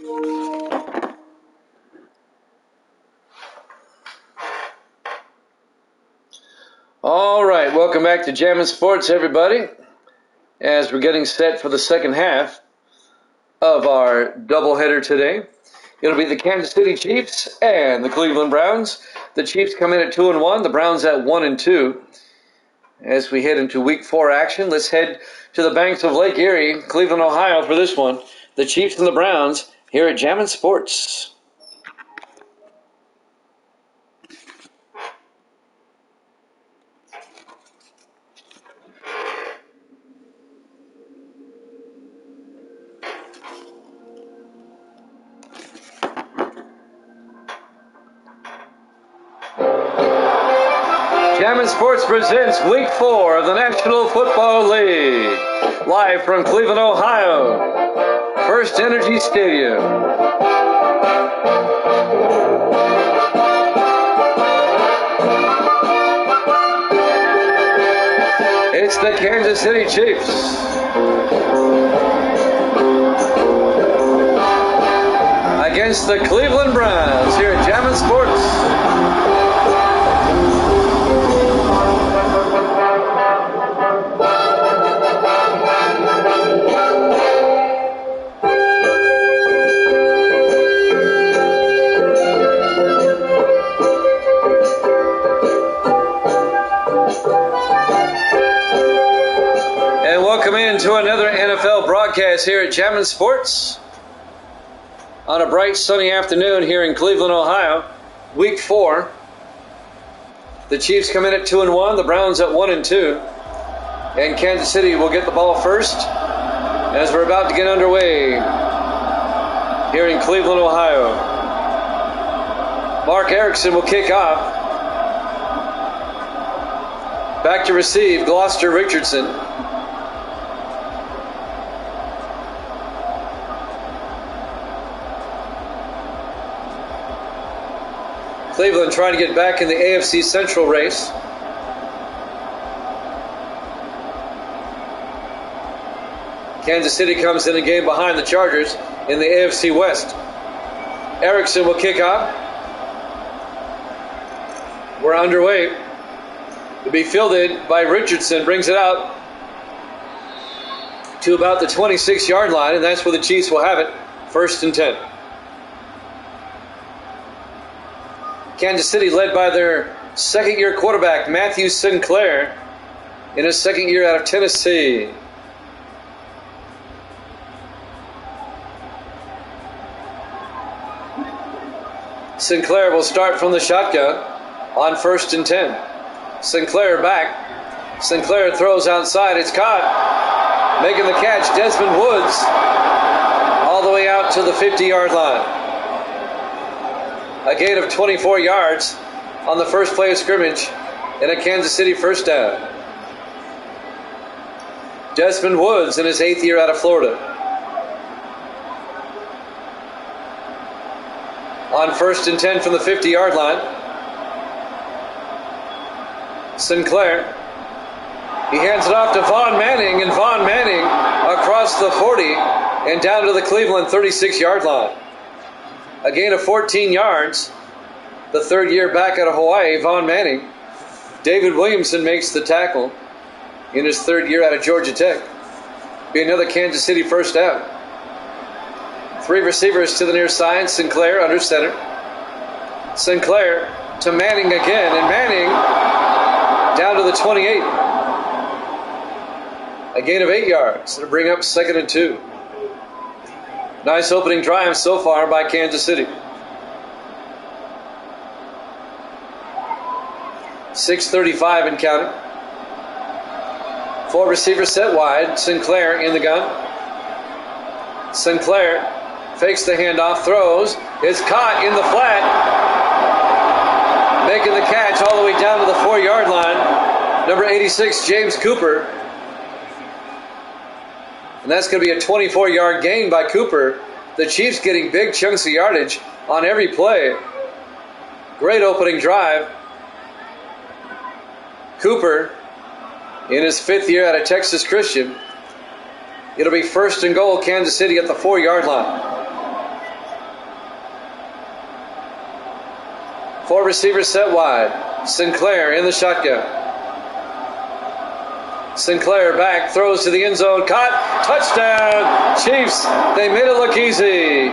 All right, welcome back to Jammin' Sports, everybody, as we're getting set for the second half of our doubleheader today. It'll be the Kansas City Chiefs and the Cleveland Browns. The Chiefs come in at 2-1, the Browns at 1-2. As we head into Week 4 action, let's head to the banks of Lake Erie, Cleveland, Ohio, for this one. The Chiefs and the Browns here at Jammin' Sports. Jammin' Sports presents Week 4 of the National Football League. Live from Cleveland, Ohio. First Energy Stadium. It's the Kansas City Chiefs against the Cleveland Browns here at Jammin' Sports. Welcome into another NFL broadcast here at Jammin' Sports on a bright sunny afternoon here in Cleveland, Ohio. Week 4. The Chiefs come in at 2-1, the Browns at 1-2. And Kansas City will get the ball first as we're about to get underway here in Cleveland, Ohio. Mark Erickson will kick off. Back to receive, Gloucester Richardson. Cleveland trying to get back in the AFC Central race. Kansas City comes in a game behind the Chargers in the AFC West. Erickson will kick off. We're underway. To be fielded by Richardson, brings it out to about the 26-yard line, and that's where the Chiefs will have it, 1st and 10. Kansas City led by their second-year quarterback, Matthew Sinclair, in his second year out of Tennessee. Sinclair will start from the shotgun on 1st and 10. Sinclair back. Sinclair throws outside. It's caught. Making the catch, Desmond Woods, all the way out to the 50-yard line. A gain of 24 yards on the first play of scrimmage and a Kansas City first down. Desmond Woods in his 8th year out of Florida. On 1st and 10 from the 50-yard line. Sinclair. He hands it off to Vaughn Manning, and Vaughn Manning across the 40 and down to the Cleveland 36-yard line. A gain of 14 yards. The third year back out of Hawaii, Vaughn Manning. David Williamson makes the tackle in his third year out of Georgia Tech. Be another Kansas City first down. 3 receivers to the near side. Sinclair under center. Sinclair to Manning again, and Manning down to the 28. A gain of 8 yards. It'll bring up 2nd and 2. Nice opening drive so far by Kansas City. 6:35 and counting. 4 receivers set wide. Sinclair in the gun. Sinclair fakes the handoff, throws. It's caught in the flat. Making the catch all the way down to the 4-yard line. Number 86, James Cooper. And that's going to be a 24-yard gain by Cooper. The Chiefs getting big chunks of yardage on every play. Great opening drive. Cooper in his 5th year out of Texas Christian. It'll be 1st and goal, Kansas City at the 4-yard line. Four receivers set wide. Sinclair in the shotgun. Sinclair back, throws to the end zone, caught, touchdown, Chiefs. They made it look easy.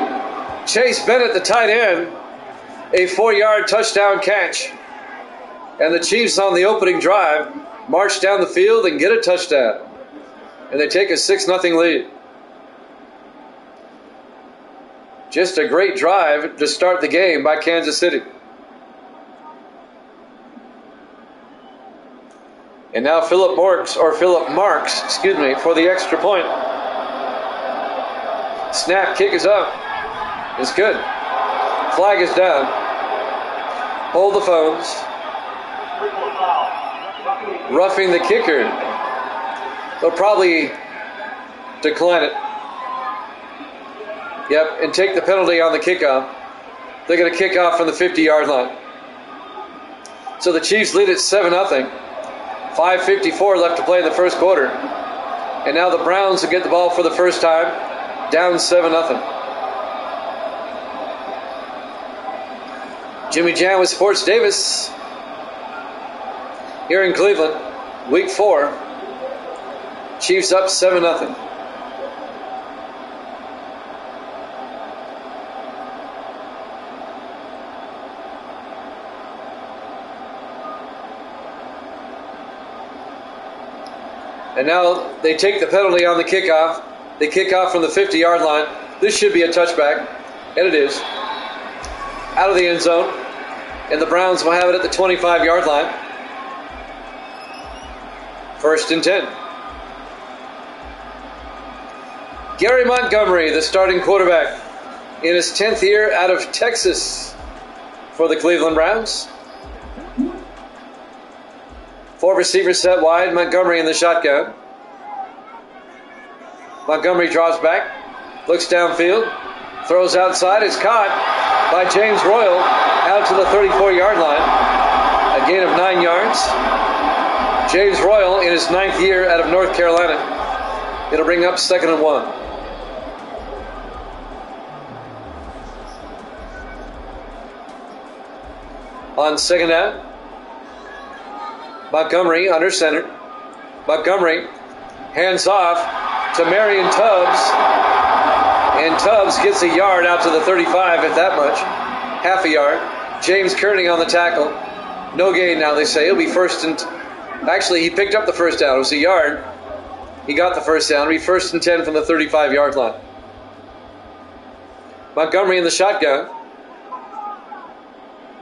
Chase Bennett, the tight end, a 4-yard touchdown catch. And the Chiefs on the opening drive march down the field and get a touchdown. And they take a 6-0 lead. Just a great drive to start the game by Kansas City. And now Philip Marks, for the extra point. Snap, kick is up. It's good. Flag is down. Hold the phones. Roughing the kicker. They'll probably decline it. Yep, and take the penalty on the kickoff. They're going to kick off from the 50-yard line. So the Chiefs lead at 7-0. 5:54 left to play in the first quarter. And now the Browns will get the ball for the first time, down 7-0. Jimmy Jan with Sports Davis here in Cleveland, week 4. Chiefs up 7-0. And now they take the penalty on the kickoff. They kick off from the 50-yard line. This should be a touchback, and it is. Out of the end zone, and the Browns will have it at the 25-yard line. 1st and 10. Gary Montgomery, the starting quarterback, in his 10th year out of Texas for the Cleveland Browns. 4 receivers set wide. Montgomery in the shotgun. Montgomery draws back, looks downfield, throws outside. It's caught by James Royal out to the 34-yard line. A gain of 9 yards. James Royal in his 9th year out of North Carolina. It'll bring up 2nd and 1. On 2nd down, Montgomery under center. Montgomery hands off to Marion Tubbs. And Tubbs gets a yard out to the 35, if that much. Half a yard. James Kearney on the tackle. No gain now, they say. It'll be first and... Actually, he picked up the first down. It was a yard. He got the first down. It'll be 1st and 10 from the 35-yard line. Montgomery in the shotgun.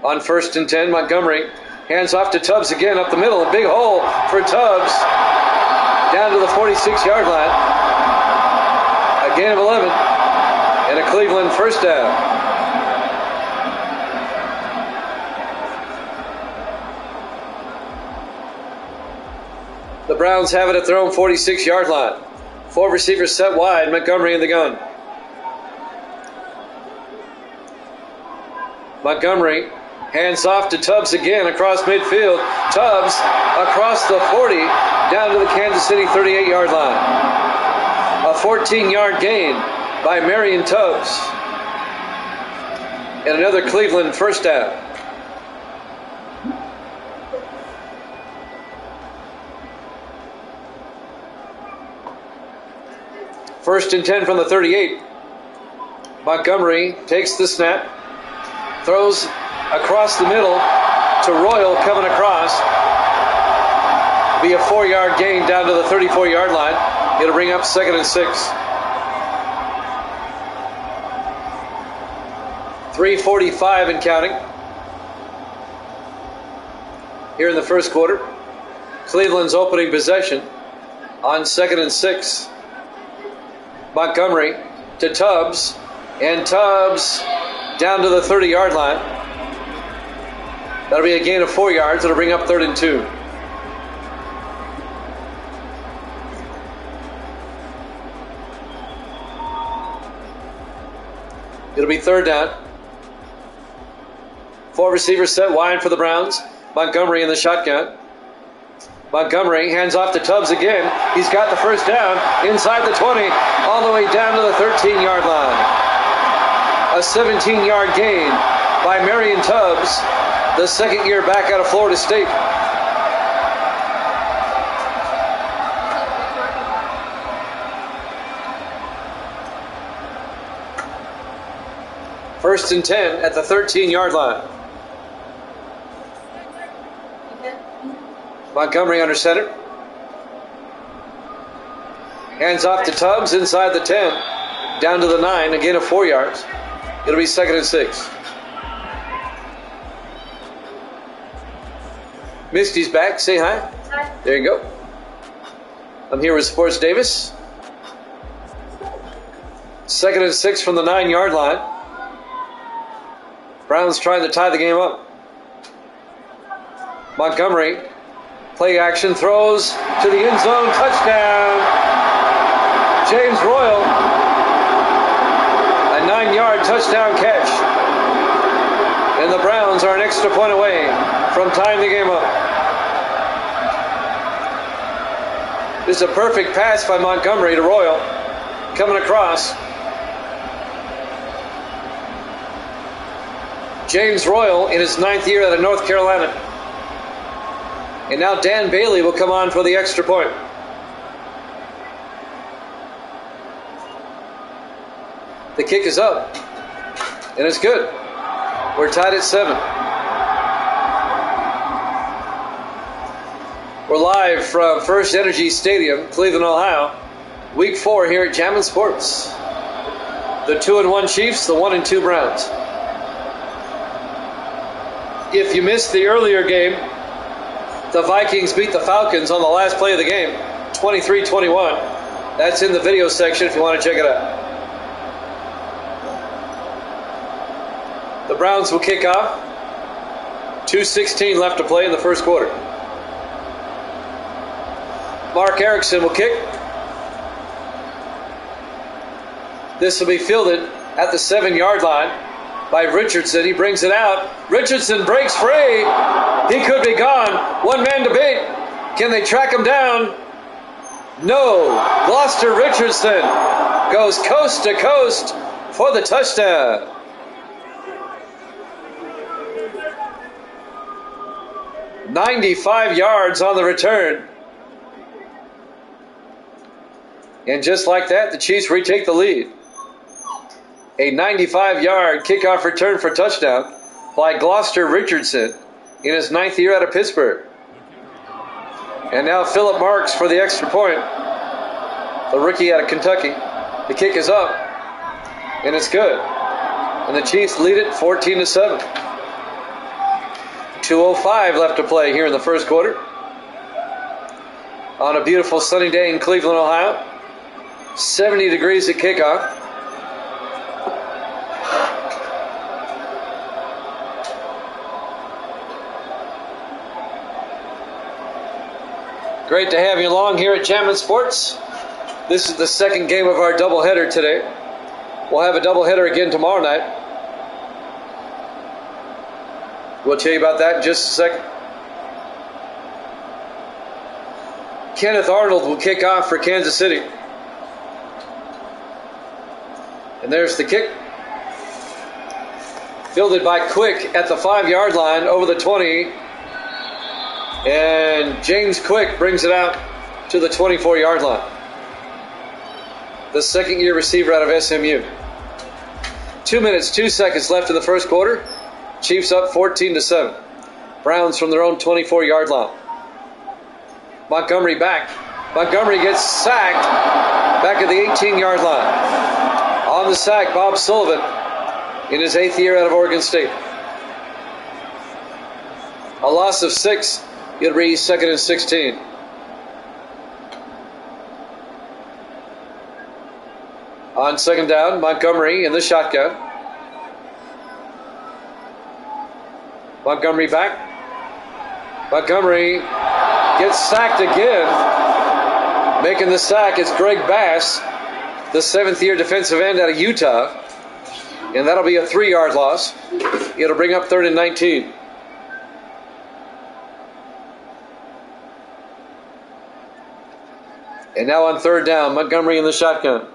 On 1st and 10, Montgomery hands off to Tubbs again up the middle. A big hole for Tubbs down to the 46-yard line. A gain of 11 and a Cleveland first down. The Browns have it at their own 46-yard line. 4 receivers set wide. Montgomery in the gun. Montgomery hands off to Tubbs again across midfield. Tubbs across the 40 down to the Kansas City 38-yard line. A 14-yard gain by Marion Tubbs. And another Cleveland first down. First and 10 from the 38. Montgomery takes the snap, throws across the middle to Royal coming across. Be a 4-yard gain down to the 34-yard line. It'll bring up 2nd and 6. 3:45 and counting. Here in the first quarter. Cleveland's opening possession on 2nd and 6. Montgomery to Tubbs, and Tubbs down to the 30-yard line. That'll be a gain of 4 yards. It'll bring up 3rd and 2. It'll be 3rd down. 4 receivers set wide for the Browns. Montgomery in the shotgun. Montgomery hands off to Tubbs again. He's got the first down inside the 20, all the way down to the 13-yard line. A 17-yard gain by Marion Tubbs, the second year back out of Florida State. First and 10 at the 13-yard line. Montgomery under center. Hands off to Tubbs inside the 10. Down to the 9, a gain of 4 yards. It'll be second and 6. Misty's back. Say hi. Hi. There you go. I'm here with Sports Davis. Second and 6 from the 9-yard line. Browns trying to tie the game up. Montgomery, play action, throws to the end zone, touchdown. James Royal, a 9-yard touchdown catch. And the Browns are an extra point away from tying the game up. This is a perfect pass by Montgomery to Royal, coming across. James Royal in his 9th year out of North Carolina. And now Dan Bailey will come on for the extra point. The kick is up. And it's good. We're tied at 7. We're live from First Energy Stadium, Cleveland, Ohio. Week 4 here at Jammin' Sports. The 2-1 Chiefs, the 1-2 Browns. If you missed the earlier game, the Vikings beat the Falcons on the last play of the game, 23-21. That's in the video section if you want to check it out. The Browns will kick off. 2:16 left to play in the first quarter. Mark Erickson will kick. This will be fielded at the 7-yard line by Richardson. He brings it out. Richardson breaks free. He could be gone. One man debate. Can they track him down? No. Gloucester Richardson goes coast to coast for the touchdown. "95 yards on the return. And just like that, the Chiefs retake the lead. A 95-yard kickoff return for touchdown by Gloucester Richardson in his 9th year out of Pittsburgh. And now Philip Marks for the extra point. The rookie out of Kentucky. The kick is up, and it's good. And the Chiefs lead it 14-7. 2:05 left to play here in the first quarter. On a beautiful sunny day in Cleveland, Ohio. 70 degrees at kickoff. Great to have you along here at Jammin' Sports. This is the second game of our doubleheader today. We'll have a doubleheader again tomorrow night. We'll tell you about that in just a second. Kenneth Arnold will kick off for Kansas City. And there's the kick. Fielded by Quick at the 5-yard line over the 20. And James Quick brings it out to the 24-yard line. The second-year receiver out of SMU. 2 minutes, 2 seconds left in the first quarter. Chiefs up 14-7. Browns from their own 24-yard line. Montgomery back. Montgomery gets sacked back at the 18-yard line. On the sack, Bob Sullivan in his 8th year out of Oregon State. A loss of 6. It'll be second and 16. On second down, Montgomery in the shotgun. Montgomery back. Montgomery gets sacked again. Making the sack is Greg Bass, the 7th-year defensive end out of Utah. And that'll be a 3-yard loss. It'll bring up third and 19. And now on third down, Montgomery in the shotgun.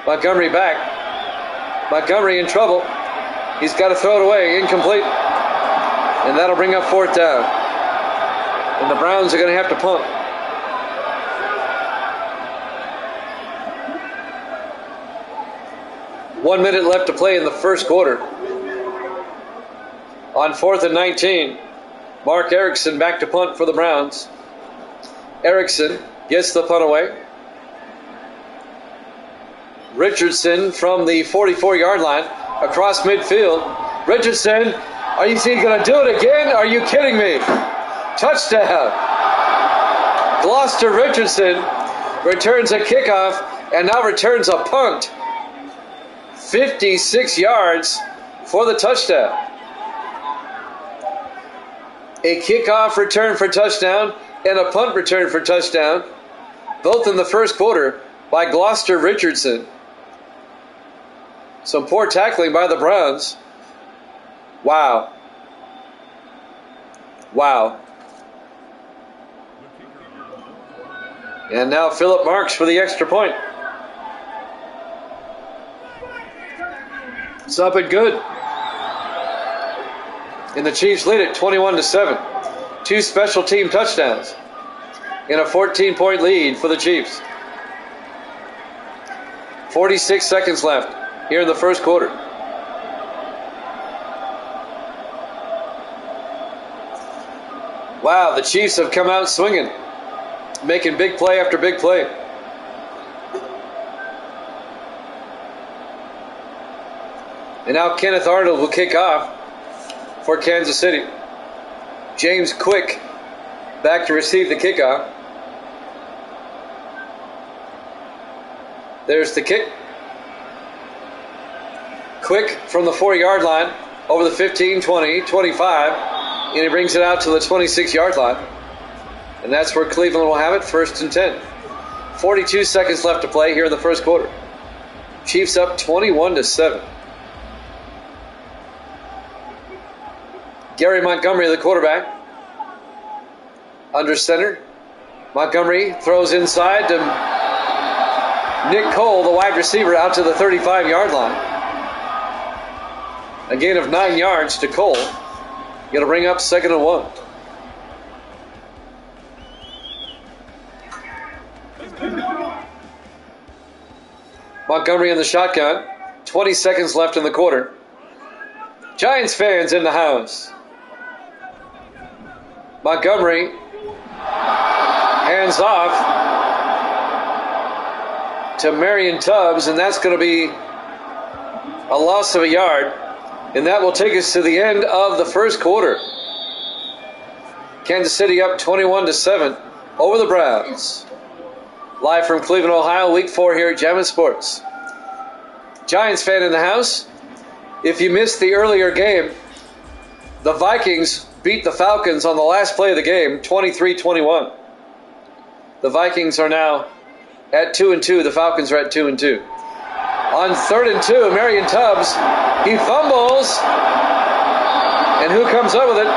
Montgomery back. Montgomery in trouble. He's got to throw it away. Incomplete. And that'll bring up fourth down. And the Browns are going to have to punt. One minute left to play in the first quarter. On 4th and 19, Mark Erickson back to punt for the Browns. Erickson gets the punt away. Richardson from the 44-yard line across midfield. Richardson, are you going to do it again? Are you kidding me? Touchdown. Gloucester Richardson returns a kickoff and now returns a punt. 56 yards for the touchdown. A kickoff return for touchdown and a punt return for touchdown, both in the first quarter by Gloucester Richardson. Some poor tackling by the Browns. Wow. Wow. And now Philip Marks for the extra point. It's up and good. And the Chiefs lead it 21-7. 2 special team touchdowns. And a 14-point lead for the Chiefs. 46 seconds left here in the first quarter. Wow, the Chiefs have come out swinging, making big play after big play. And now Kenneth Arnold will kick off for Kansas City. James Quick back to receive the kickoff. There's the kick. Quick from the 4-yard line over the 15, 20, 25, and he brings it out to the 26-yard line. And that's where Cleveland will have it, 1st and 10. 42 seconds left to play here in the first quarter. Chiefs up 21-7. Gary Montgomery, the quarterback, under center. Montgomery throws inside to Nick Cole, the wide receiver, out to the 35-yard line. A gain of 9 yards to Cole. Going to bring up 2nd and 1. Montgomery in the shotgun. 20 seconds left in the quarter. Giants fans in the house. Montgomery hands off to Marion Tubbs, and that's going to be a loss of a yard. And that will take us to the end of the first quarter. Kansas City up 21-7 over the Browns. Live from Cleveland, Ohio, Week 4 here at Jammin' Sports. Giants fan in the house. If you missed the earlier game, the Vikings beat the Falcons on the last play of the game, 23-21. The Vikings are now at 2-2. The Falcons are at 2-2. On 3rd and 2, Marion Tubbs, he fumbles. And who comes up with it?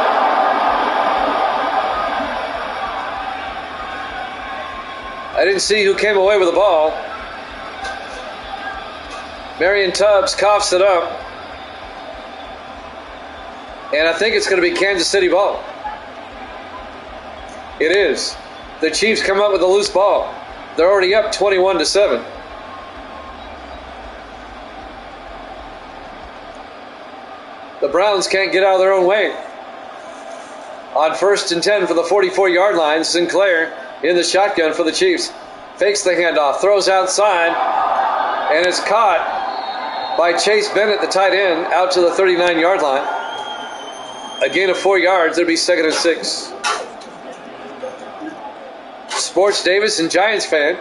I didn't see who came away with the ball. Marion Tubbs coughs it up. And I think it's going to be Kansas City ball. It is. The Chiefs come up with a loose ball. They're already up 21-7. The Browns can't get out of their own way. On 1st and 10 for the 44-yard line, Sinclair in the shotgun for the Chiefs. Fakes the handoff, throws outside, and it's caught by Chase Bennett, the tight end, out to the 39-yard line. A gain of 4 yards. It'll be 2nd and 6. Sports Davis and Giants fan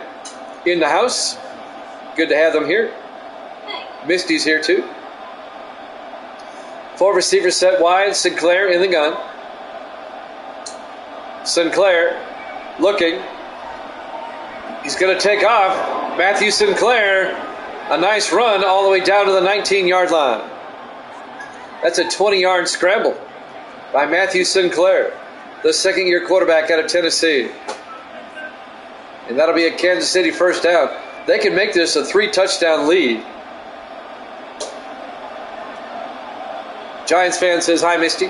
in the house. Good to have them here. Misty's here too. 4 receivers set wide. Sinclair in the gun. Sinclair looking. He's going to take off. Matthew Sinclair, a nice run all the way down to the 19-yard line. That's a 20-yard scramble by Matthew Sinclair, the second-year quarterback out of Tennessee. And that'll be a Kansas City first down. They can make this a 3-touchdown lead. Giants fan says, hi, Misty.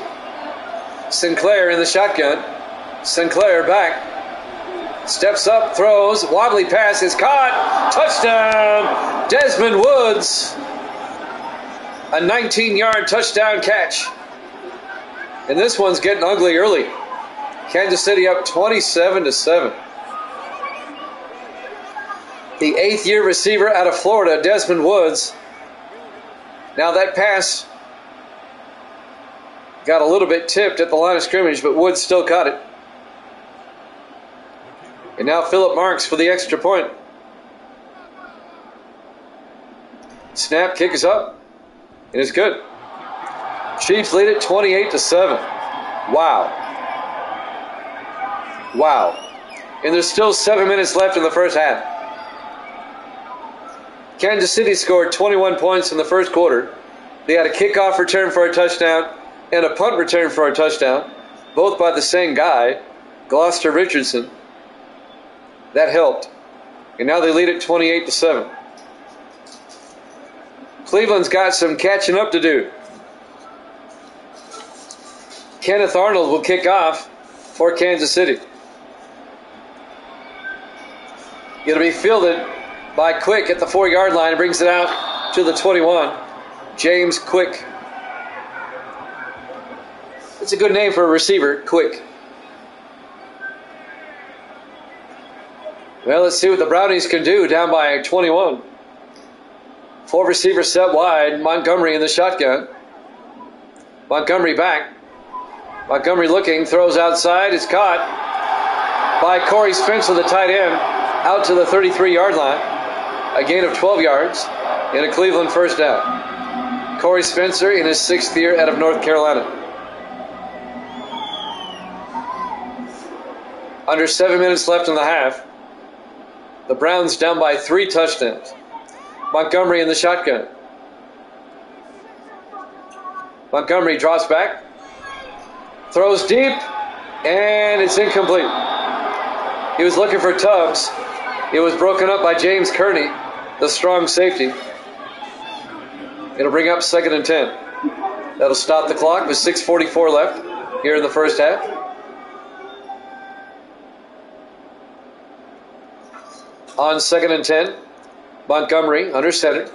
Sinclair in the shotgun. Sinclair back. Steps up, throws. Wobbly pass is caught. Touchdown, Desmond Woods. A 19-yard touchdown catch. And this one's getting ugly early. Kansas City up 27-7. The 8th-year receiver out of Florida, Desmond Woods. Now that pass got a little bit tipped at the line of scrimmage, but Woods still caught it. And now Phillip Marks for the extra point. Snap, kick is up, and it's good. Chiefs lead it 28-7. Wow. And there's still 7 minutes left in the first half. Kansas City scored 21 points in the first quarter. They had a kickoff return for a touchdown and a punt return for a touchdown, both by the same guy, Gloucester Richardson. That helped. And now they lead it 28-7. Cleveland's got some catching up to do. Kenneth Arnold will kick off for Kansas City. It'll be fielded by Quick at the 4-yard line and brings it out to the 21. James Quick. It's a good name for a receiver, Quick. Well, let's see what the Brownies can do down by 21. 4 receivers set wide. Montgomery in the shotgun. Montgomery back. Montgomery looking, throws outside. It's caught by Corey Spencer, the tight end, out to the 33-yard line. A gain of 12 yards and a Cleveland first down. Corey Spencer in his 6th year out of North Carolina. Under 7 minutes left in the half. The Browns down by 3 touchdowns. Montgomery in the shotgun. Montgomery drops back. Throws deep. And it's incomplete. He was looking for Tubbs. It was broken up by James Kearney, the strong safety. It'll bring up 2nd and 10. That'll stop the clock with 6:44 left here in the first half. On 2nd and 10, Montgomery under center.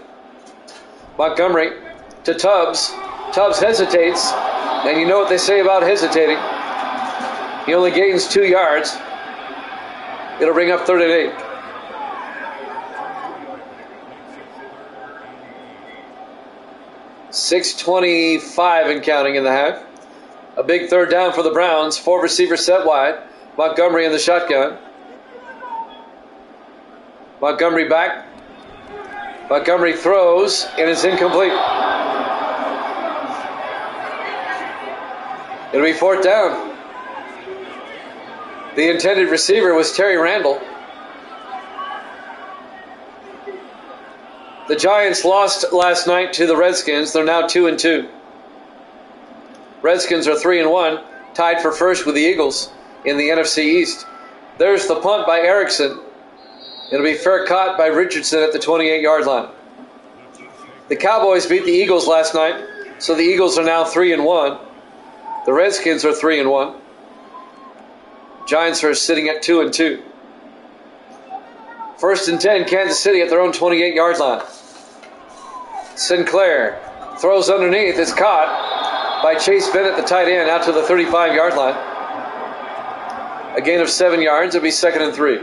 Montgomery to Tubbs. Tubbs hesitates, and you know what they say about hesitating. He only gains 2 yards. It'll bring up 3rd and 8. .625 and counting in the half. A big 3rd down for the Browns. 4 receivers set wide. Montgomery in the shotgun. Montgomery back. Montgomery throws, and it's incomplete. It'll be 4th down. The intended receiver was Terry Randall. The Giants lost last night to the Redskins. They're now 2-2. Redskins are 3-1, tied for first with the Eagles in the NFC East. There's the punt by Erickson. It'll be fair caught by Richardson at the 28-yard line. The Cowboys beat the Eagles last night, so the Eagles are now 3-1. The Redskins are 3-1. Giants are sitting at 2-2. 1st and 10, Kansas City at their own 28-yard line. Sinclair throws underneath. It's caught by Chase Bennett, the tight end, out to the 35-yard line. A gain of 7 yards. It'll be 2nd and 3.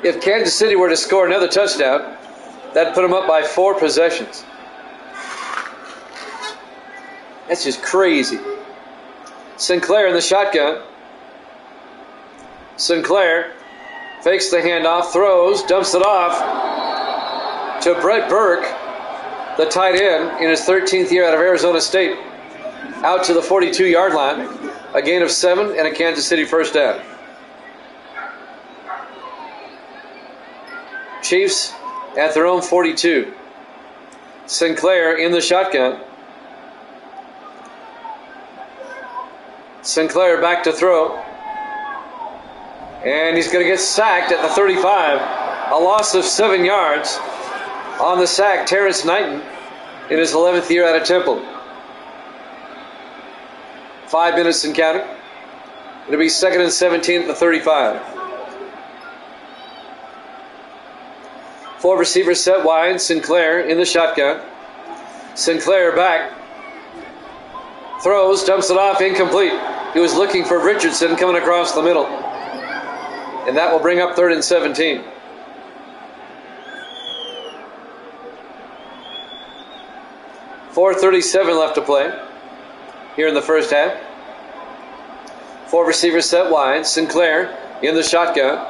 If Kansas City were to score another touchdown, that'd put them up by 4 possessions. That's just crazy. Sinclair in the shotgun. Sinclair fakes the handoff, throws, dumps it off to Brett Burke, the tight end, in his 13th year out of Arizona State, out to the 42-yard line. A gain of 7 and a Kansas City first down. Chiefs at their own 42. Sinclair in the shotgun. Sinclair back to throw. And he's going to get sacked at the 35. A loss of 7 yards. On the sack, Terrence Knighton in his 11th year out of Temple. 5 minutes and counting. It'll be 2nd and 17 at the 35. 4 receivers set wide. Sinclair in the shotgun. Sinclair back. Throws, dumps it off, incomplete. He was looking for Richardson coming across the middle. And that will bring up 3rd and 17. .437 left to play here in the first half. 4 receivers set wide. Sinclair in the shotgun.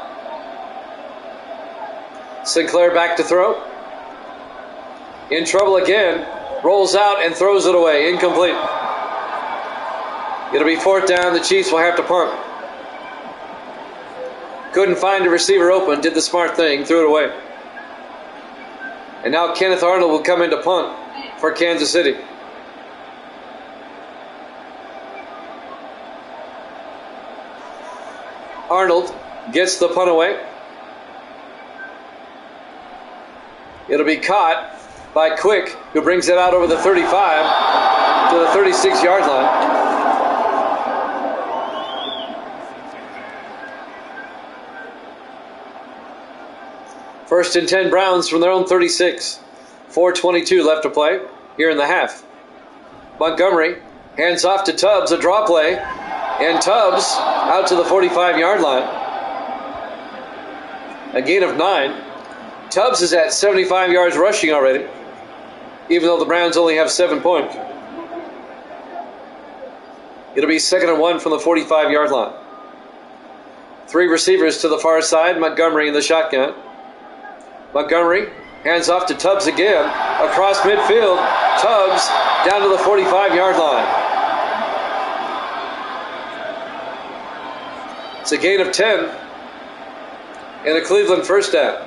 Sinclair back to throw. In trouble again. Rolls out and throws it away. Incomplete. It'll be 4th down. The Chiefs will have to punt. Couldn't find a receiver open. Did the smart thing. Threw it away. And now Kenneth Arnold will come in to punt for Kansas City. Arnold gets the punt away. It'll be caught by Quick, who brings it out over the 35 to the 36-yard line. First and 10 Browns from their own 36. 4:22 left to play here in the half. Montgomery hands off to Tubbs, a draw play, and Tubbs out to the 45-yard line. A gain of 9. Tubbs is at 75 yards rushing already, even though the Browns only have 7 points. It'll be 2nd and 1 from the 45-yard line. 3 receivers to the far side. Montgomery in the shotgun. Montgomery hands off to Tubbs again. Across midfield. Tubbs down to the 45-yard line. It's a gain of 10 and a Cleveland first down.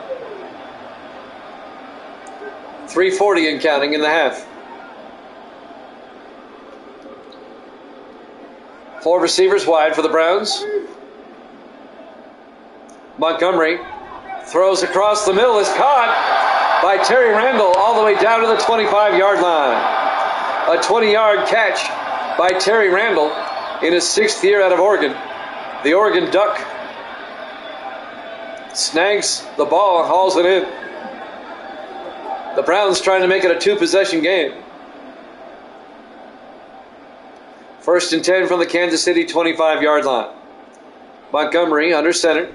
3:40 and counting in the half. 4 receivers wide for the Browns. Montgomery throws across the middle, is caught by Terry Randall all the way down to the 25-yard line. A 20-yard catch by Terry Randall in his 6th year out of Oregon. The Oregon Duck snags the ball and hauls it in. The Browns trying to make it a 2-possession game. 1st and 10 from the Kansas City 25-yard line. Montgomery under center.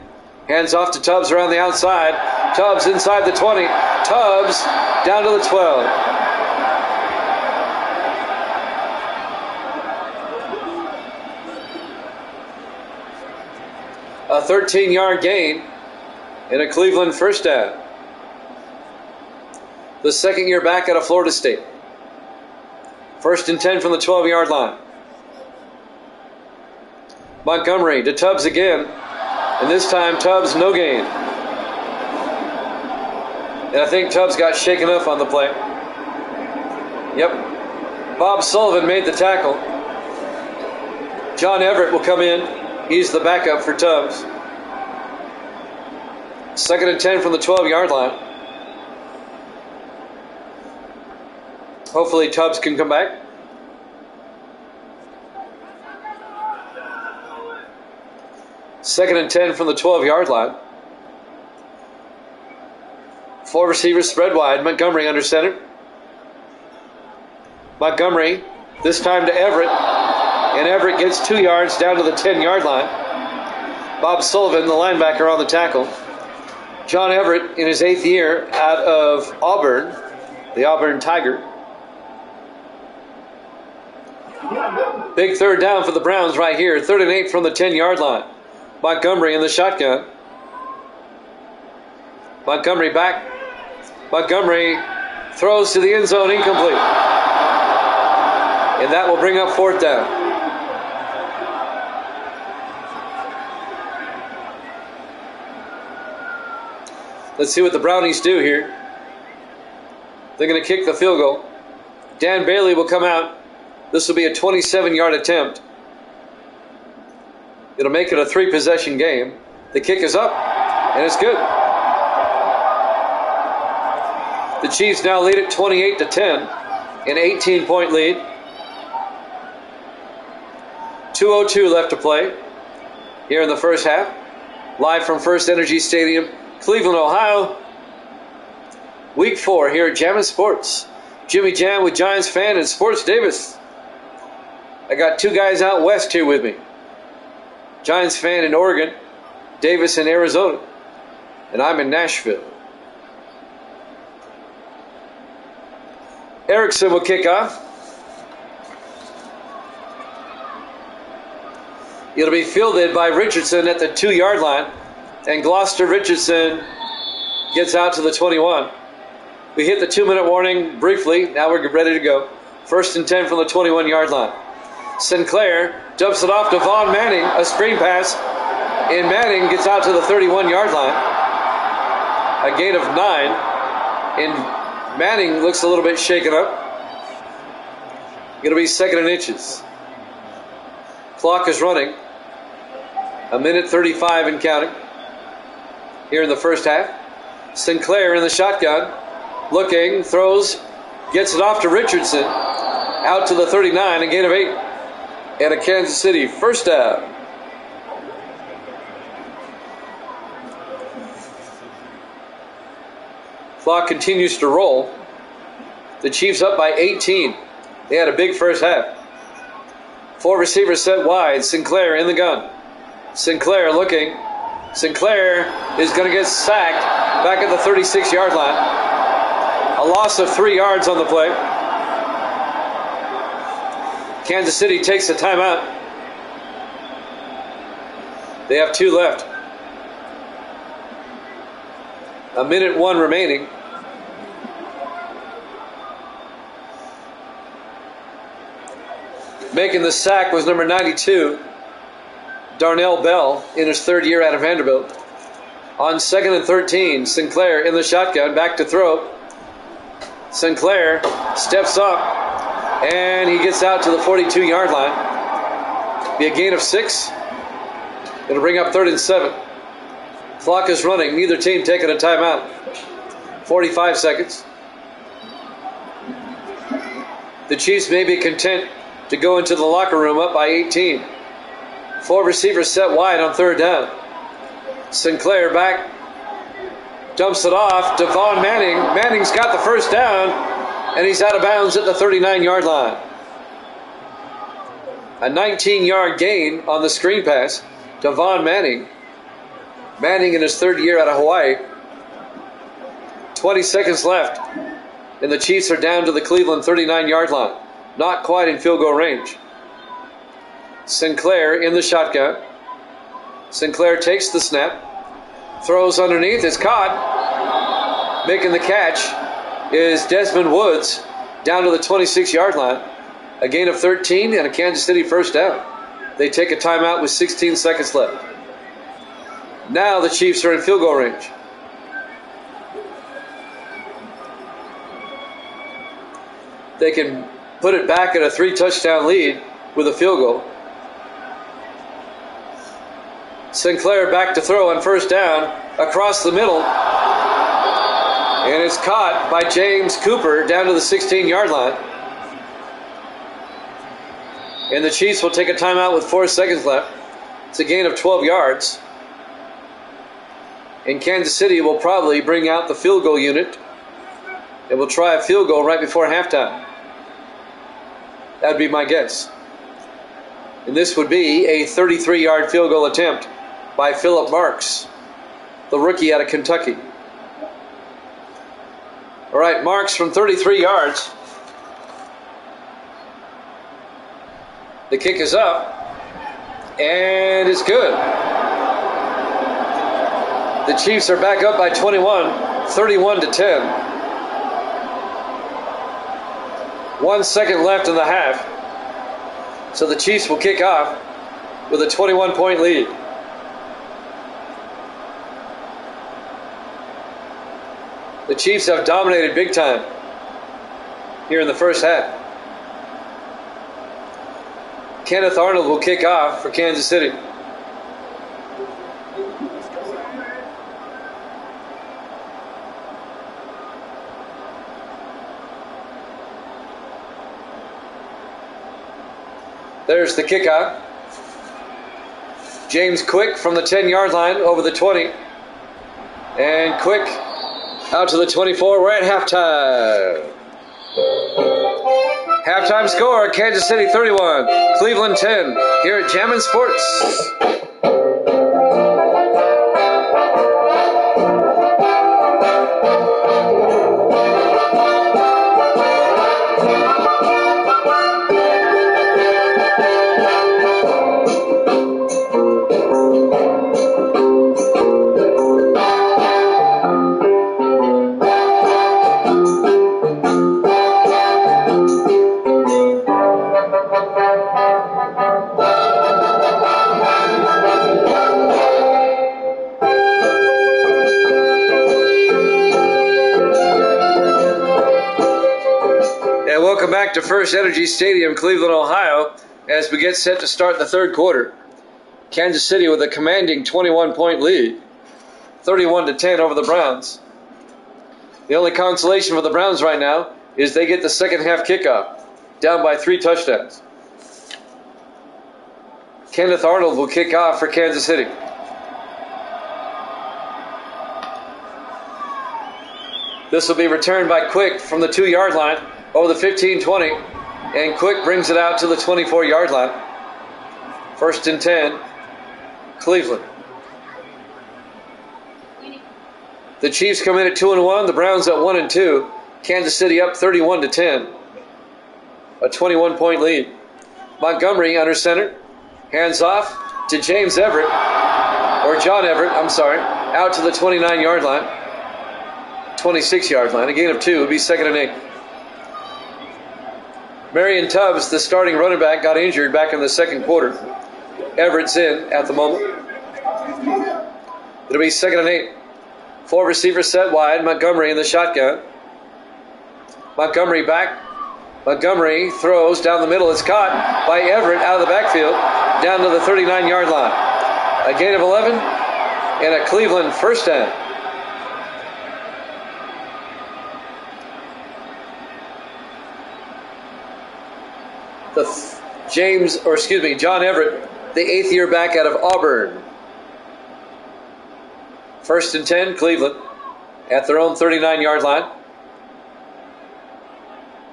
Hands off to Tubbs around the outside. Tubbs inside the 20. Tubbs down to the 12. A 13-yard gain and a Cleveland first down. The 2nd year back out of Florida State. 1st and 10 from the 12-yard line. Montgomery to Tubbs again. And this time Tubbs no gain. And I think Tubbs got shaken up on the play. Yep. Bob Sullivan made the tackle. John Everett will come in. He's the backup for Tubbs. 2nd and 10 from the 12-yard line. Hopefully Tubbs can come back. Second and 10 from the 12-yard line. 4 receivers spread wide. Montgomery under center. Montgomery, this time to Everett. And Everett gets 2 yards down to the 10-yard line. Bob Sullivan, the linebacker, on the tackle. John Everett in his 8th year out of Auburn, the Auburn Tiger. Big 3rd down for the Browns right here. 3rd and 8 from the 10-yard line. Montgomery in the shotgun. Montgomery back. Montgomery throws to the end zone, incomplete. And that will bring up 4th down. Let's see what the Brownies do here. They're going to kick the field goal. Dan Bailey will come out. This will be a 27-yard attempt. It'll make it a 3-possession game. The kick is up, and it's good. The Chiefs now lead at 28-10, an 18-point lead. 2:02 left to play here in the first half. Live from First Energy Stadium, Cleveland, Ohio. Week 4 here at Jammin' Sports. Jimmy Jam with Giants fan and Sports Davis. I got two guys out west here with me. Giants fan in Oregon, Davis in Arizona, and I'm in Nashville. Erickson will kick off. It'll be fielded by Richardson at the 2-yard line, and Gloucester Richardson gets out to the 21. We hit the 2-minute warning briefly. Now we're ready to go. 1st and 10 from the 21-yard line. Sinclair dumps it off to Vaughn Manning. A screen pass, and Manning gets out to the 31-yard line. A gain of 9, and Manning looks a little bit shaken up. It'll be 2nd and inches. Clock is running. 1:35 and counting here in the first half. Sinclair in the shotgun. Looking, throws, gets it off to Richardson. Out to the 39, a gain of 8. And a Kansas City first down. Clock continues to roll. The Chiefs up by 18. They had a big first half. 4 receivers set wide. Sinclair in the gun. Sinclair looking. Sinclair is going to get sacked back at the 36-yard line. A loss of 3 yards on the play. Kansas City takes a timeout. They have 2 left. 1:01 remaining. Making the sack was number 92, Darnell Bell, in his 3rd year out of Vanderbilt. On 2nd and 13, Sinclair in the shotgun, back to throw. Sinclair steps up, and he gets out to the 42-yard line. Be a gain of 6. It'll bring up 3rd and 7. Clock is running. Neither team taking a timeout. 45 seconds. The Chiefs may be content to go into the locker room up by 18. 4 receivers set wide on 3rd down. Sinclair back. Dumps it off to Vaughn Manning. Manning's got the first down, and he's out of bounds at the 39-yard line. A 19-yard gain on the screen pass to Vaughn Manning. Manning in his 3rd year out of Hawaii. 20 seconds left, and the Chiefs are down to the Cleveland 39-yard line. Not quite in field goal range. Sinclair in the shotgun. Sinclair takes the snap. Throws underneath. It's caught. Making the catch is Desmond Woods down to the 26-yard line. A gain of 13 and a Kansas City first down. They take a timeout with 16 seconds left. Now the Chiefs are in field goal range. They can put it back at a 3-touchdown lead with a field goal. Sinclair back to throw on first down across the middle. And it's caught by James Cooper down to the 16-yard line. And the Chiefs will take a timeout with 4 seconds left. It's a gain of 12 yards. And Kansas City will probably bring out the field goal unit. And will try a field goal right before halftime. That would be my guess. And this would be a 33-yard field goal attempt by Philip Marks, the rookie out of Kentucky. All right, Marks from 33 yards. The kick is up, and it's good. The Chiefs are back up by 21, 31-10. 1 second left in the half. So the Chiefs will kick off with a 21-point lead. The Chiefs have dominated big time here in the first half. Kenneth Arnold will kick off for Kansas City. There's the kickoff. James Quick from the 10-yard line over the 20. And Quick out to the 24. We're at halftime. Halftime score, Kansas City 31, Cleveland 10, here at Jammin' Sports. Welcome back to First Energy Stadium, Cleveland, Ohio, as we get set to start the third quarter. Kansas City with a commanding 21-point lead, 31-10 over the Browns. The only consolation for the Browns right now is they get the second half kickoff, down by 3 touchdowns. Kenneth Arnold will kick off for Kansas City. This will be returned by Quick from the 2-yard line over the 15-20, and Quick brings it out to the 24-yard line. 1st and 10, Cleveland. The Chiefs come in at 2-1, the Browns at 1-2. Kansas City up 31-10. A 21-point lead. Montgomery under center. Hands off to James Everett, or John Everett, out to the 29-yard line. 26-yard line. A gain of 2 would be 2nd and 8. Marion Tubbs, the starting running back, got injured back in the second quarter. Everett's in at the moment. It'll be 2nd and 8. 4 receivers set wide. Montgomery in the shotgun. Montgomery back. Montgomery throws down the middle. It's caught by Everett out of the backfield down to the 39-yard line. A gain of 11 and a Cleveland first down. John Everett, the 8th year back out of Auburn. 1st and 10, Cleveland, at their own 39-yard line.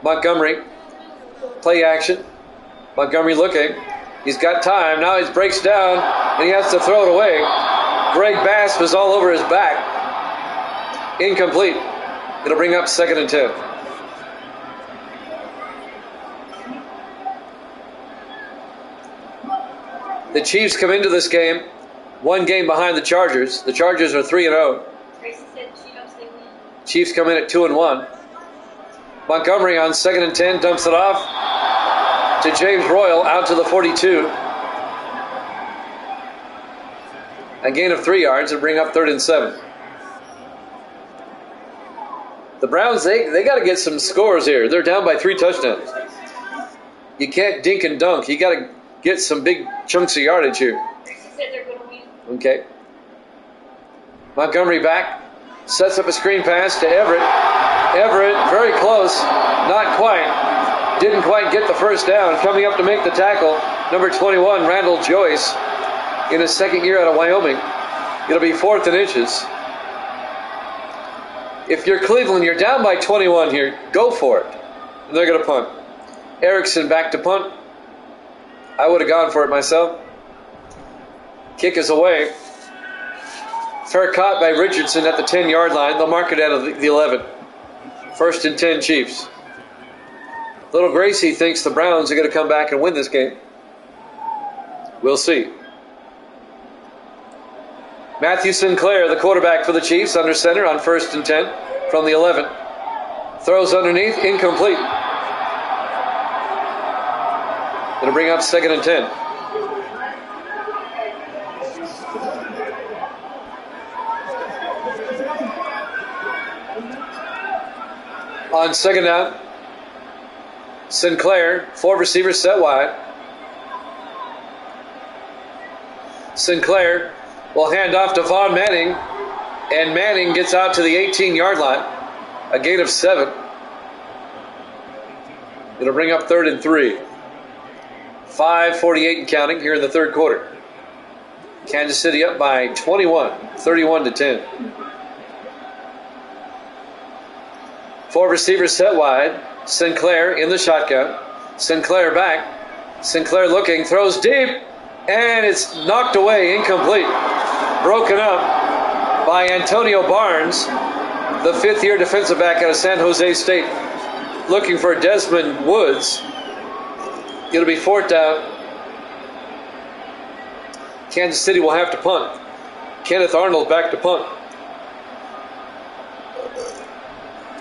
Montgomery, play action. Montgomery looking. He's got time. Now he breaks down, and he has to throw it away. Greg Bass was all over his back. Incomplete. It'll bring up 2nd and 10. The Chiefs come into this game 1 game behind the Chargers. The Chargers are 3-0. Chiefs come in at 2-1. Montgomery on 2nd and 10 dumps it off to James Royal out to the 42. A gain of 3 yards and bring up 3rd and 7. The Browns, they got to get some scores here. They're down by 3 touchdowns. You can't dink and dunk. You got to get some big chunks of yardage here. Okay. Montgomery back. Sets up a screen pass to Everett. Everett, very close. Not quite. Didn't quite get the first down. Coming up to make the tackle, number 21, Randall Joyce, in his 2nd year out of Wyoming. It'll be 4th and inches. If you're Cleveland, you're down by 21 here. Go for it. And they're going to punt. Erickson back to punt. I would have gone for it myself. Kick is away. Fair caught by Richardson at the 10-yard line. They'll mark it out of the 11. 1st and 10 Chiefs. Little Gracie thinks the Browns are going to come back and win this game. We'll see. Matthew Sinclair, the quarterback for the Chiefs, under center on 1st and 10 from the 11. Throws underneath, incomplete. It'll bring up 2nd and 10. On 2nd down, Sinclair, 4 receivers set wide. Sinclair will hand off to Vaughn Manning, and Manning gets out to the 18-yard line. A gain of 7. It'll bring up 3rd and 3. 5:48 and counting here in the third quarter. Kansas City up by 21, 31-10. 4 receivers set wide. Sinclair in the shotgun. Sinclair back. Sinclair looking, throws deep, and it's knocked away, incomplete. Broken up by Antonio Barnes, the fifth-year defensive back out of San Jose State, looking for Desmond Woods. It'll be fourth down. Kansas City will have to punt. Kenneth Arnold back to punt.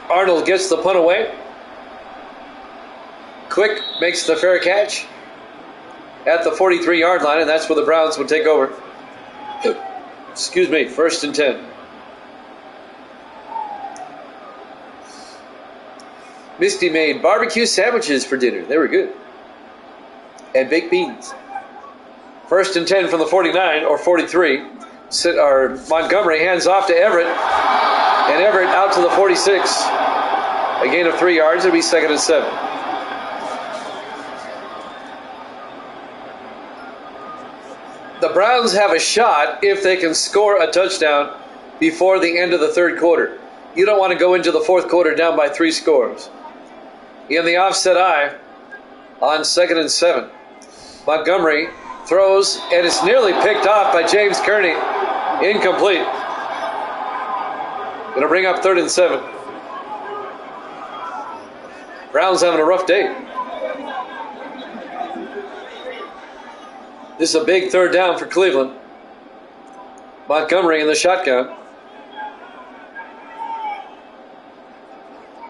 Arnold gets the punt away. Quick makes the fair catch at the 43-yard line, and that's where the Browns would take over. Excuse me, 1st and 10. Misty made barbecue sandwiches for dinner. They were good. And baked beans. 1st and 10 from the 49 or 43. Montgomery hands off to Everett. And Everett out to the 46. A gain of 3 yards. It'll be 2nd and 7. The Browns have a shot if they can score a touchdown before the end of the third quarter. You don't want to go into the fourth quarter down by 3 scores. In the offset eye on 2nd and 7. Montgomery throws, and it's nearly picked off by James Kearney. Incomplete. Going to bring up 3rd and 7. Browns having a rough day. This is a big 3rd down for Cleveland. Montgomery in the shotgun.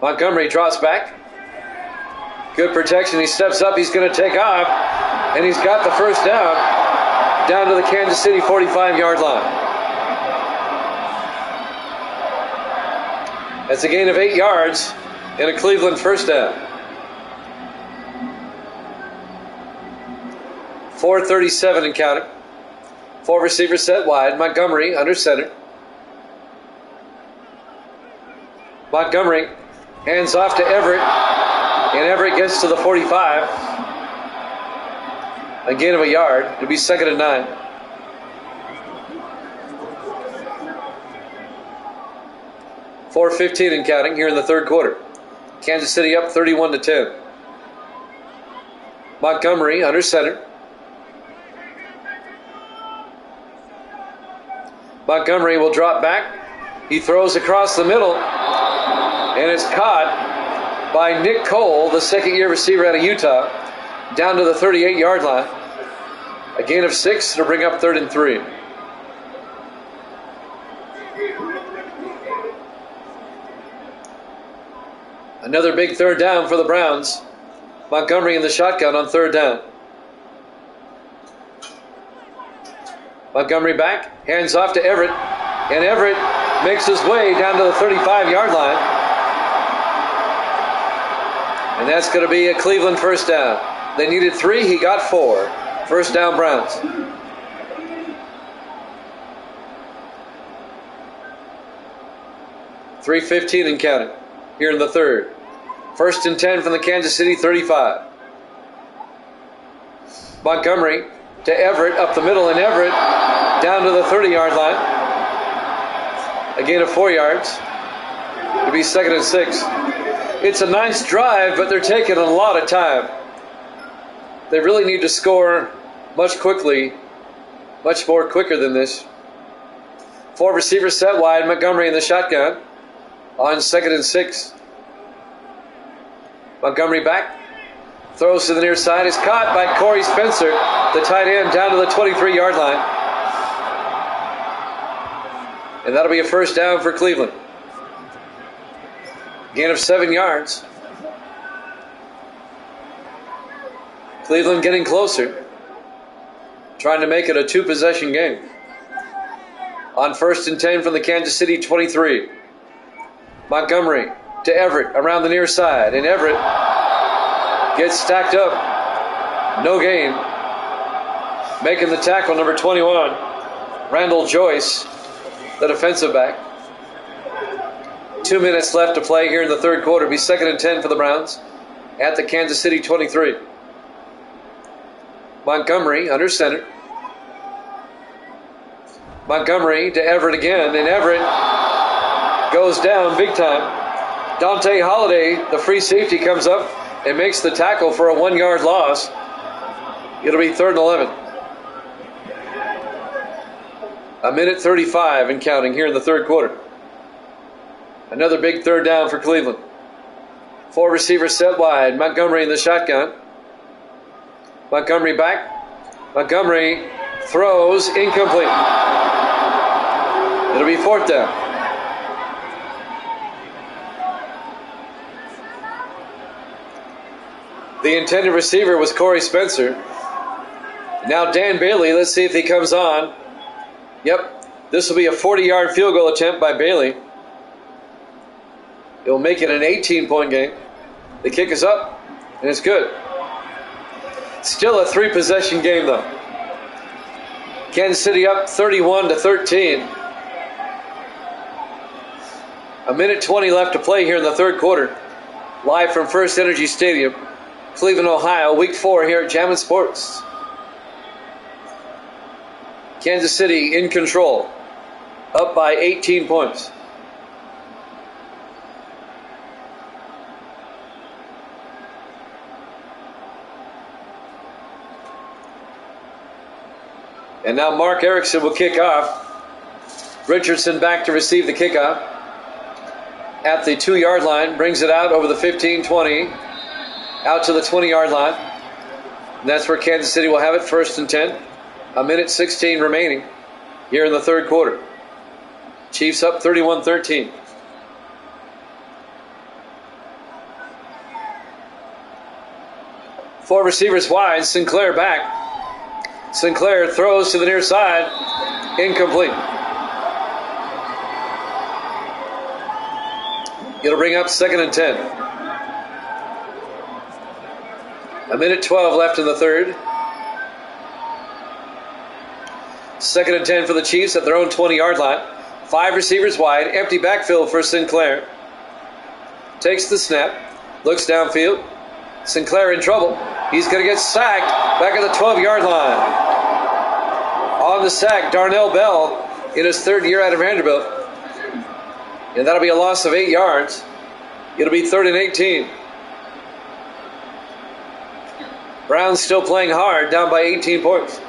Montgomery drops back. Good protection. He steps up. He's going to take off. And he's got the first down to the Kansas City 45-yard line. That's a gain of 8 yards and a Cleveland first down. 4:37 and counting. 4 receivers set wide. Montgomery under center. Montgomery hands off to Everett. And Everett gets to the 45. A gain of a yard. It'll be 2nd and 9. .4:15 and counting here in the third quarter. Kansas City up 31-10. Montgomery under center. Montgomery will drop back. He throws across the middle. And it's caught by Nick Cole, the second-year receiver out of Utah, down to the 38-yard line. A gain of 6 to bring up 3rd and 3. Another big 3rd down for the Browns. Montgomery in the shotgun on 3rd down. Montgomery back, hands off to Everett, and Everett makes his way down to the 35-yard line. And that's going to be a Cleveland first down. They needed 3, he got 4. First down, Browns. .3:15 and counting here in the third. 1st and 10 from the Kansas City 35. Montgomery to Everett up the middle, and Everett down to the 30-yard line. A gain of 4 yards. It'll be 2nd and 6. It's a nice drive, but they're taking a lot of time. They really need to score much more quicker than this. 4 receivers set wide. Montgomery in the shotgun on 2nd and 6. Montgomery back. Throws to the near side. Is caught by Corey Spencer, the tight end, down to the 23-yard line. And that'll be a first down for Cleveland. Gain of 7 yards. Cleveland getting closer. Trying to make it a 2-possession game. On 1st and 10 from the Kansas City 23. Montgomery to Everett around the near side. And Everett gets stacked up. No gain. Making the tackle, number 21. Randall Joyce, the defensive back. 2 minutes left to play here in the third quarter. It'll be 2nd and 10 for the Browns at the Kansas City 23. Montgomery under center. Montgomery to Everett again, and Everett goes down big time. Dante Holiday, the free safety, comes up and makes the tackle for a 1-yard loss. It'll be 3rd and 11. 1:35 and counting here in the third quarter. Another big third down for Cleveland. 4 receivers set wide. Montgomery in the shotgun. Montgomery back. Montgomery throws incomplete. It'll be 4th down. The intended receiver was Corey Spencer. Now Dan Bailey, let's see if he comes on. Yep, this will be a 40-yard field goal attempt by Bailey. It will make it an 18-point game. The kick is up, and it's good. Still a 3-possession game, though. Kansas City up 31-13. 1:20 left to play here in the third quarter. Live from First Energy Stadium, Cleveland, Ohio, Week 4 here at Jammin' Sports. Kansas City in control, up by 18 points. And now Mark Erickson will kick off. Richardson back to receive the kickoff at the 2-yard line, brings it out over the 15-20, out to the 20-yard line. And that's where Kansas City will have it, 1st and 10. 1:16 remaining here in the third quarter. Chiefs up 31-13. Four receivers wide. Sinclair back. Sinclair throws to the near side. Incomplete. It'll bring up 2nd and 10. 1:12 left in the third. 2nd and 10 for the Chiefs at their own 20-yard line. 5 receivers wide. Empty backfield for Sinclair. Takes the snap. Looks downfield. Sinclair in trouble. He's going to get sacked back at the 12-yard line. On the sack, Darnell Bell in his 3rd year out of Vanderbilt. And that'll be a loss of 8 yards. It'll be 3rd and 18. Browns still playing hard, down by 18 points.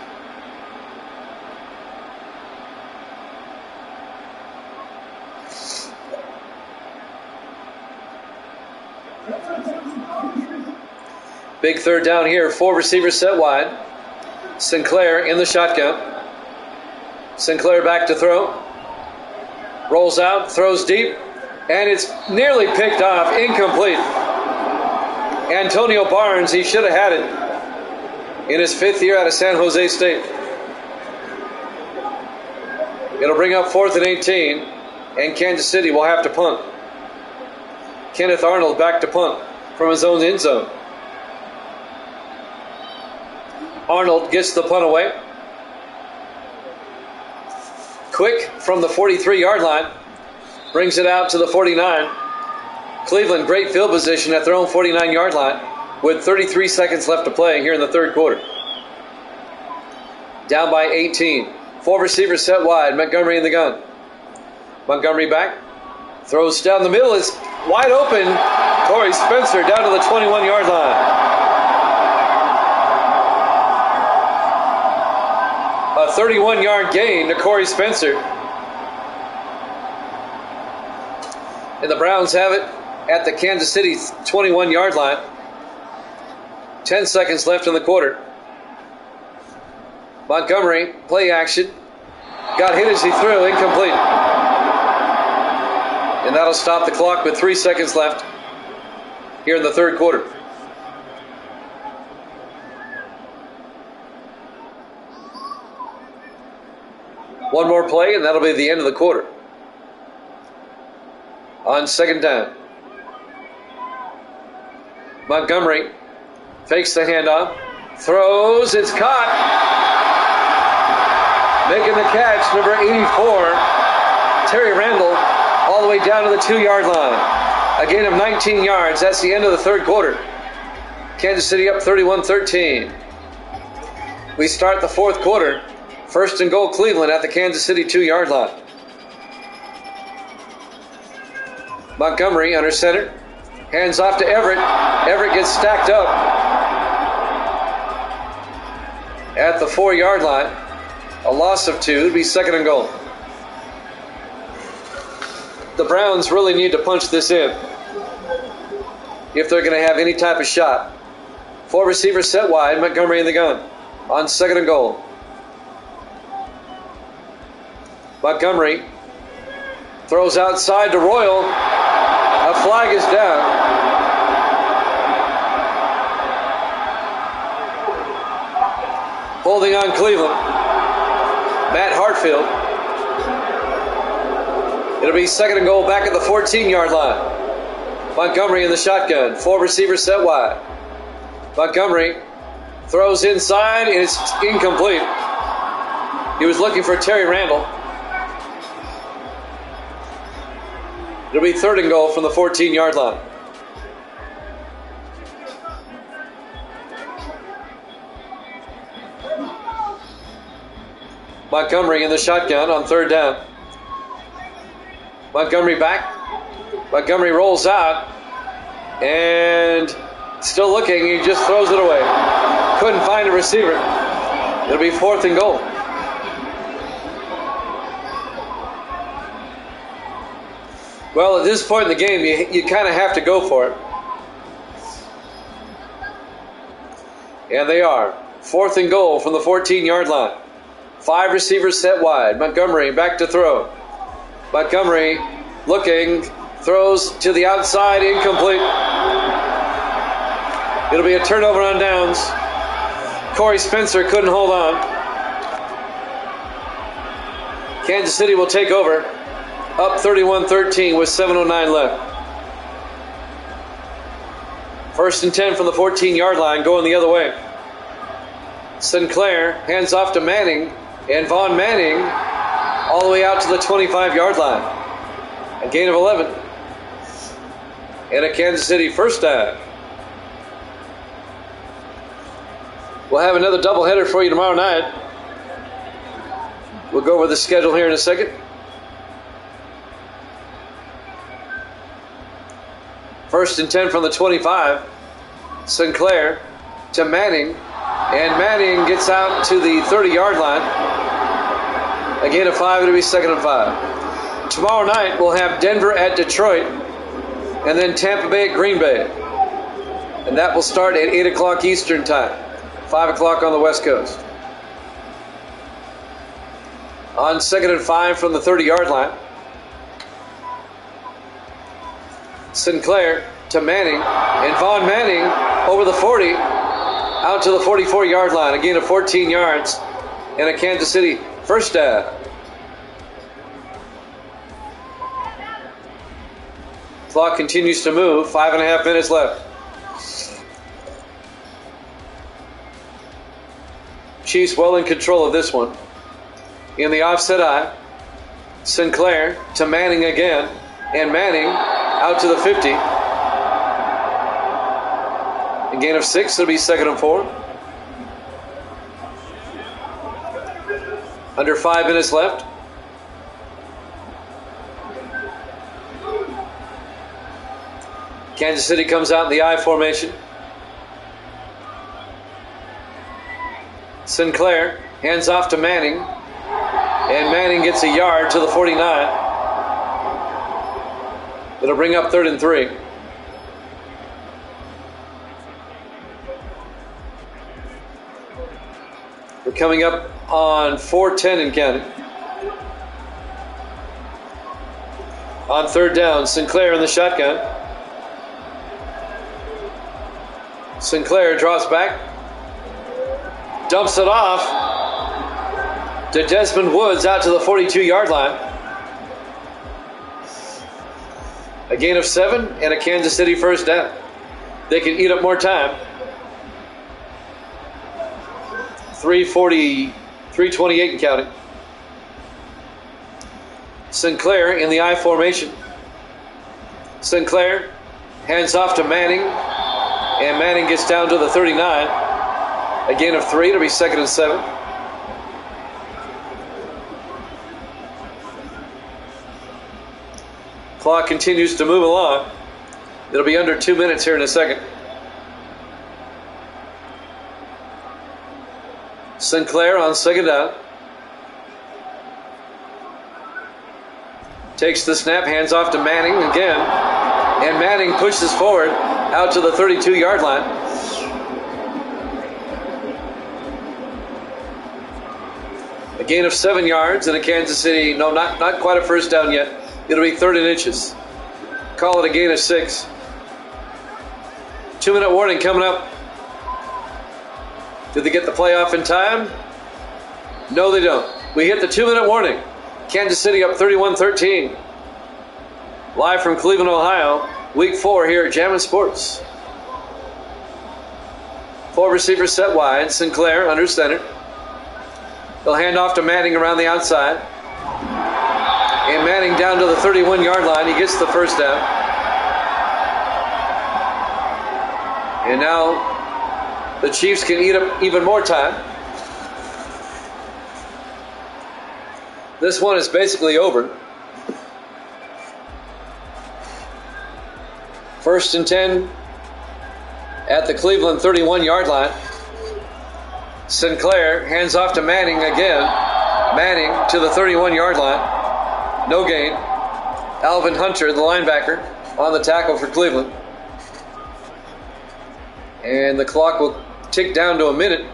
Big third down here. 4 receivers set wide. Sinclair in the shotgun. Sinclair back to throw. Rolls out, throws deep, and it's nearly picked off. Incomplete. Antonio Barnes, he should have had it in his 5th year out of San Jose State. It'll bring up 4th and 18, and Kansas City will have to punt. Kenneth Arnold back to punt from his own end zone. Arnold gets the punt away. Quick from the 43-yard line. Brings it out to the 49. Cleveland, great field position at their own 49-yard line with 33 seconds left to play here in the third quarter. Down by 18. 4 receivers set wide. Montgomery in the gun. Montgomery back. Throws down the middle. It's wide open. Corey Spencer down to the 21-yard line. A 31-yard gain to Corey Spencer. And the Browns have it at the Kansas City 21-yard line. 10 seconds left in the quarter. Montgomery, play action. Got hit as he threw, incomplete. And that'll stop the clock with 3 seconds left here in the third quarter. One more play, and that'll be the end of the quarter. On 2nd down. Montgomery fakes the handoff. Throws, it's caught. Making the catch, number 84, Terry Randall, all the way down to the 2-yard line. A gain of 19 yards. That's the end of the third quarter. Kansas City up 31-13. We start the fourth quarter. First and goal, Cleveland at the Kansas City 2-yard line. Montgomery under center. Hands off to Everett. Everett gets stacked up at the 4-yard line. A loss of 2. It'd be second and goal. The Browns really need to punch this in if they're going to have any type of shot. 4 receivers set wide. Montgomery in the gun on second and goal. Montgomery throws outside to Royal. A flag is down. Holding on Cleveland. Matt Hartfield. It'll be second and goal back at the 14-yard line. Montgomery in the shotgun. 4 receivers set wide. Montgomery throws inside and it's incomplete. He was looking for Terry Randall. It'll be third and goal from the 14-yard line. Montgomery in the shotgun on third down. Montgomery back. Montgomery rolls out and still looking. He just throws it away. Couldn't find a receiver. It'll be fourth and goal. Well, at this point in the game, you kind of have to go for it. And they are. Fourth and goal from the 14-yard line. 5 receivers set wide. Montgomery back to throw. Montgomery looking, throws to the outside, incomplete. It'll be a turnover on downs. Corey Spencer couldn't hold on. Kansas City will take over. Up 31-13 with 7:09 left. First and 10 from the 14-yard line, going the other way. Sinclair hands off to Manning, and Vaughn Manning all the way out to the 25-yard line. A gain of 11. And a Kansas City first down. We'll have another doubleheader for you tomorrow night. We'll go over the schedule here in a second. First and 10 from the 25. Sinclair to Manning. And Manning gets out to the 30-yard line. A gain of 5. It'll be second and 5. Tomorrow night we'll have Denver at Detroit. And then Tampa Bay at Green Bay. And that will start at 8 o'clock Eastern time. 5 o'clock on the West Coast. On second and 5 from the 30-yard line. Sinclair to Manning, and Vaughn Manning over the 40, out to the 44-yard line, a gain of 14 yards, and a Kansas City first down. Clock continues to move, 5.5 minutes left. Chiefs well in control of this one. In the offset eye, Sinclair to Manning again, and Manning out to the 50. A gain of 6, it'll be second and 4. Under 5 minutes left. Kansas City comes out in the I formation. Sinclair hands off to Manning, and Manning gets a yard to the 49. It'll bring up third and 3. We're coming up on 4:10 in counting. On third down, Sinclair in the shotgun. Sinclair drops back, dumps it off to Desmond Woods out to the 42-yard line. A gain of 7 and a Kansas City first down. They can eat up more time. 3:28 and counting. Sinclair in the I formation. Sinclair hands off to Manning, and Manning gets down to the 39. A gain of 3. It'll be 2nd and 7. Clock continues to move along. It'll be under 2 minutes here in a second. Sinclair on 2nd down. Takes the snap, hands off to Manning again. And Manning pushes forward out to the 32-yard line. A gain of 7 yards and a Kansas City, no, not quite a first down yet. It'll be 3rd and inches. Call it a gain of 6. 2-minute warning coming up. Did they get the play off in time? No, they don't. We hit the 2-minute warning. Kansas City up 31-13. Live from Cleveland, Ohio. Week 4 here at Jammin' Sports. 4 receivers set wide. Sinclair under center. They'll hand off to Manning around the outside. And Manning down to the 31-yard line. He gets the first down. And now the Chiefs can eat up even more time. This one is basically over. 1st and 10 at the Cleveland 31-yard line. Sinclair hands off to Manning again. Manning to the 31-yard line. No gain. Alvin Hunter, the linebacker, on the tackle for Cleveland. And the clock will tick down to a minute.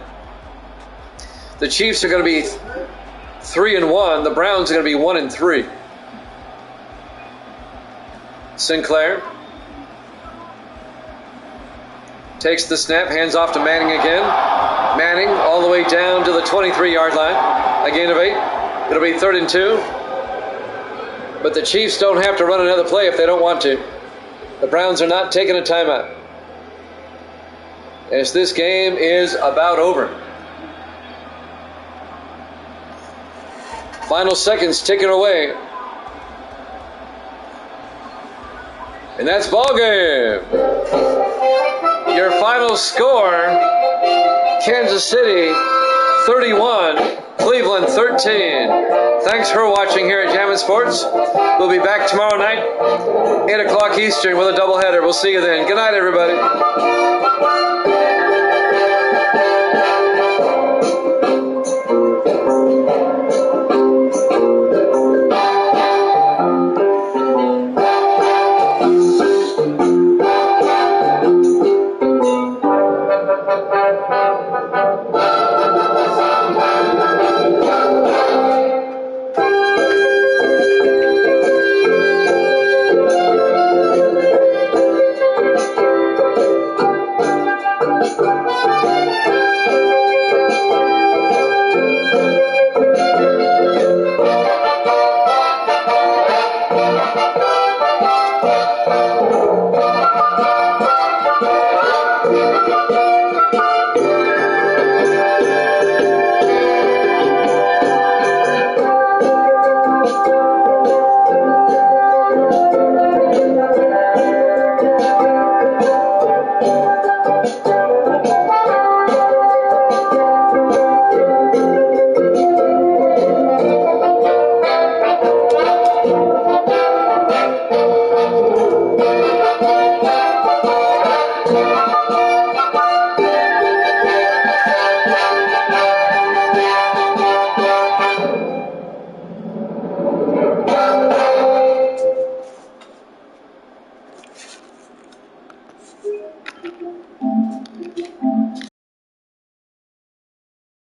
The Chiefs are going to be 3-1. The Browns are going to be 1-3. Sinclair takes the snap, hands off to Manning again. Manning all the way down to the 23-yard line. A gain of 8. It'll be 3rd and 2. But the Chiefs don't have to run another play if they don't want to. The Browns are not taking a timeout, as this game is about over. Final seconds ticking away. And that's ball game. Your final score, Kansas City 31, Cleveland 13. Thanks for watching here at Jammin' Sports. We'll be back tomorrow night, 8 o'clock Eastern with a doubleheader. We'll see you then. Good night, everybody.